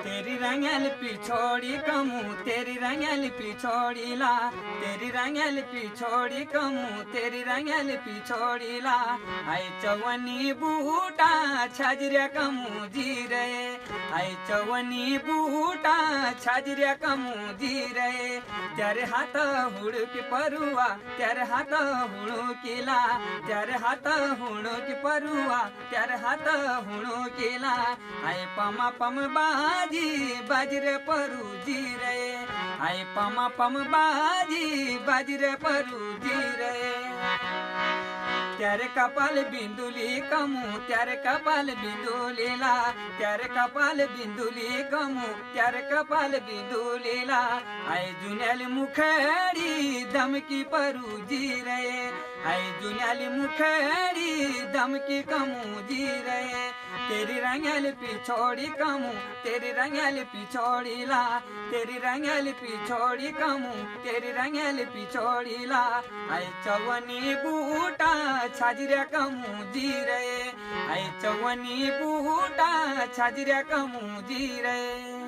तेरी रंगल पिछोड़ी कमू तेरी रंगल पिछोड़ीला तेरी रंगल पिछोड़ी कमू तेरी रंगल पिछोड़ीला आई चवनी बूटा छजरिया कमू जी रे आई चवनी बूटा छजरिया कमू जी रे तेरे हाथ हुड़क परुआ तेरे हाथ हुड़किला तेरे हाथ हुड़क परुआ तेरे हाथ हुड़किला आई पमा पम बाजी बाजरे परू जी रे आई पमा पम बाजी बाजरे परू जी रे तेरे कपाल बिंदुली कमू तेरे कपाल बिंदुलीला तेरे कपाल बिंदुली कमू तेरे कपाल बिंदुलीला आई जुन्याली मुखड़ी धमकी परू जी रे आई जुन्याली मुखड़ी धमकी कमू जी रे तेरी रंगल पिछोड़ी कमू तेरी रंगल पिछोड़ीला तेरी रंगल पिछोड़ी कमू तेरी रंगल पिछोड़ीला आई चवनी बूटा छाजरिया कमू जी रे आई चवनी बूटा छाजरिया कमू जी रे।